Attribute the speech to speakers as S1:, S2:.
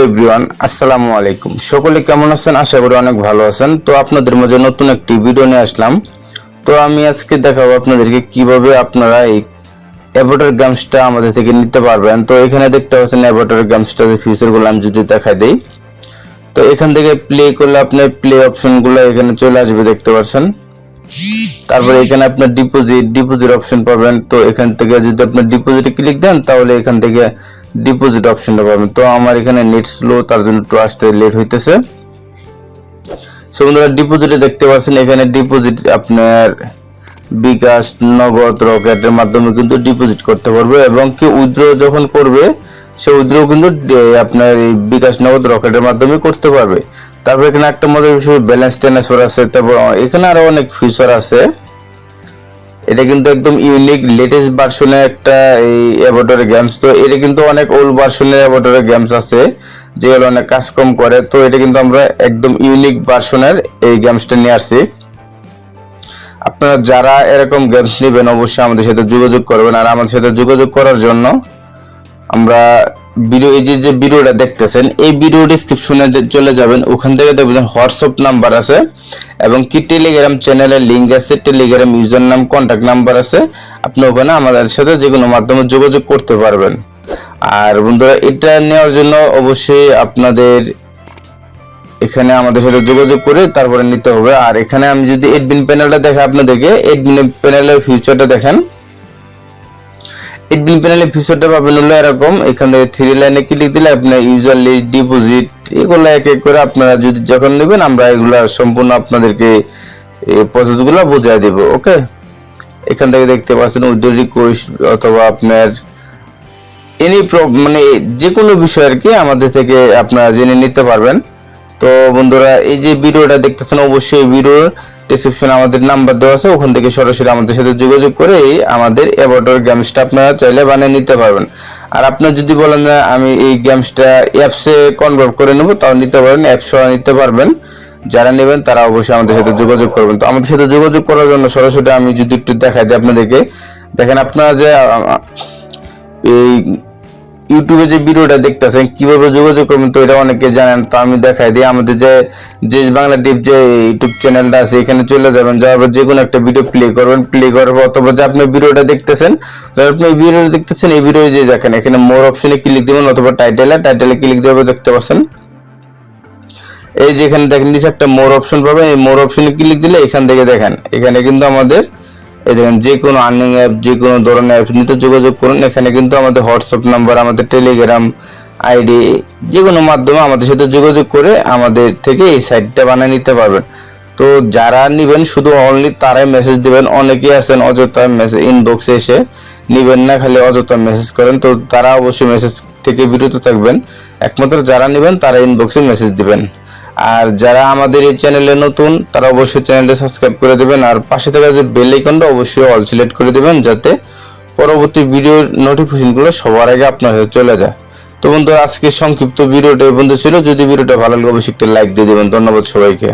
S1: Everyone, আসসালামু আলাইকুম। সকলে কেমন আছেন? আশা করি অনেক ভালো আছেন। তো আপনাদের মাঝে নতুন একটি ভিডিও নিয়ে আসলাম। তো আমি আজকে দেখাবো আপনাদেরকে কিভাবে আপনারা এই অ্যাভাটার গেমসটা আমাদের থেকে নিতে পারবেন। তো এখানে দেখতে পাচ্ছেন অ্যাভাটার গেমসটার ফিচারগুলো আমি যদি দেখাই দেই, তো এখান থেকে প্লে করলে আপনার প্লে অপশনগুলো এখানে চলে আসবে, দেখতে পাচ্ছেন। তারপরে এখানে আপনার ডিপোজিট অপশন পাবেন। তো এখান থেকে যদি আপনার ডিপোজিটে ক্লিক দেন তাহলে এখান থেকে ডিপোজিট অপশনটা পাবেন। তো আমার এখানে নেট স্লো, তার জন্য একটু আসতে লেট হইতেছে। সো বন্ধুরা, ডিপোজিটে দেখতে পাচ্ছেন এখানে ডিপোজিট আপনার বিকাশ, নগদ, রকেটের মাধ্যমে কিন্তু ডিপোজিট করতে পারবে, এবং কি উইথড্র যখন করবে সে উইথড্র কিন্তু আপনার এই বিকাশ, নগদ, রকেটের মাধ্যমে করতে পারবে। তারপর এখানে একটা মজার বিষয় ব্যালেন্স ট্রান্সফার আছে। তারপর এখানে আরো অনেক ফিচার আছে। এটা কিন্তু একদম ইউনিক লেটেস্ট ভার্সনের একটা এই অ্যাভাটার গেমস। তো এটা কিন্তু অনেক ওল্ড ভার্সনের অ্যাভাটার গেমস আছে যেগুলো অনেক কাজ কম করে। তো এটা কিন্তু আমরা একদম ইউনিক ভার্সনের এই গেমসটা নিয়ে আসছি। আপনারা যারা এরকম গেমস নেবেন অবশ্যই আমাদের সাথে যোগাযোগ করবেন। আর আমাদের সাথে যোগাযোগ করার জন্য আমরা এই যে ভিডিওটা দেখতেছেন, এই ভিডিও ডেসক্রিপশনে চলে যাবেন, ওখান থেকে দেখবেন হোয়াটসঅ্যাপ নাম্বার আছে এবং কি টেলিগ্রাম চ্যানেলের লিঙ্ক আছে, টেলিগ্রাম ইউজার নাম, কন্ট্যাক্ট নাম্বার আছে। আপনি ওখানে আমাদের সাথে যে কোনো মাধ্যমে যোগাযোগ করতে পারবেন। আর বন্ধুরা, এটা নেওয়ার জন্য অবশ্যই আপনাদের এখানে আমাদের সাথে যোগাযোগ করে তারপরে নিতে হবে। আর এখানে আমি যদি এডমিন প্যানেলটা দেখে আপনাদেরকে এডমিন প্যানেলের ফিচারটা দেখেন, এডমিন প্যানেলের ফিচারটা পাবেন হলো এরকম। এখানে থ্রি লাইনে ক্লিক দিলে আপনার ইউজার লিস্ট, ডিপোজিট, এগুলো এক এক করে আপনারা যদি যখন নেবেন আমরা এগুলা সম্পূর্ণ আপনাদেরকে এই প্রসেসগুলো বোঝাই দেব। ওকে, এখান থেকে দেখতে পাচ্ছেন উইথড্র রিকোয়েস্ট অথবা আপনার এনি মানে যে কোনো বিষয় আর কি আমাদের থেকে আপনারা জেনে নিতে পারবেন। তো বন্ধুরা, এই যে ভিডিওটা দেখতেছেন অবশ্যই ভিডিওর ডেসক্রিপশনে আমাদের নাম্বার দেওয়া আছে, ওখান থেকে সরাসরি আমাদের সাথে যোগাযোগ করে আমাদের অ্যাভাটার গেমসটা আপনারা চাইলে বানিয়ে নিতে পারবেন। আর আপনারা যদি বলেন যে আমি এই গেমসটা অ্যাপসে কনভার্ট করে নেব, তাও নিতে পারেন, অ্যাপসও নিতে পারবেন। যারা নেবেন তারা অবশ্যই আমাদের সাথে যোগাযোগ করবেন। তো আমাদের সাথে যোগাযোগ করার জন্য সরাসরি আমি যদি একটু দেখাই দিই আপনাদেরকে, দেখেন আপনারা যে এই ইউটিউবে যে ভিডিওটা দেখতেছেন কিভাবে যোগাযোগ করবেন, তো এটা অনেকে জানেন। তো আমি দেখাই দিই, আমাদের যে বাংলা টিপ যে ইউটিউব চ্যানেলটা আছে এখানে চলে যাবেন, যাওয়ার পর যে কোনো একটা ভিডিও প্লে করবেন, প্লে করার পর অথবা যে আপনি ভিডিওটা দেখতেছেন, এই ভিডিও যে দেখেন এখানে মোর অপশনে ক্লিক দিবেন অথবা টাইটেলে ক্লিক দেওয়ার দেখতে পাচ্ছেন এই যে এখানে দেখেন নিচে একটা মোর অপশন পাবেন। এই মোর অপশনে ক্লিক দিলে এখান থেকে দেখেন এখানে কিন্তু আমাদের এই দেখেন যে কোনো আর্নিং অ্যাপ, যে কোনো ধরনের অ্যাপ নিতে যোগাযোগ করুন। এখানে কিন্তু আমাদের হোয়াটসঅ্যাপ নাম্বার, আমাদের টেলিগ্রাম আইডি, যে কোনো মাধ্যমে আমাদের সাথে যোগাযোগ করে আমাদের থেকে এই সাইটটা বানিয়ে নিতে পারবেন। তো যারা নেবেন শুধু অনলি তারাই মেসেজ দিবেন। অনেকেই আছেন অযথা মেসেজ ইনবক্সে এসে নেবেন না, খালি অযথা মেসেজ করেন। তো তারা অবশ্যই মেসেজ থেকে বিরত থাকবেন। একমাত্র যারা নেবেন তারা ইনবক্সে মেসেজ দিবেন। আর যারা আমাদের এই চ্যানেলে নতুন তারা অবশ্যই চ্যানেলটা সাবস্ক্রাইব করে দেবেন। আর পাশে থাকা যে বেল আইকনটা অবশ্যই অল সিলেক্ট করে দেবেন, যাতে পরবর্তী ভিডিওর নোটিফিকেশনগুলো সবার আগে আপনার কাছে চলে যায়। তো বন্ধুরা, আজকে সংক্ষিপ্ত ভিডিওটা এই পর্যন্ত ছিল। যদি ভিডিওটা ভালো লাগে অবশ্যই একটা লাইক দিয়ে দেবেন। ধন্যবাদ সবাইকে।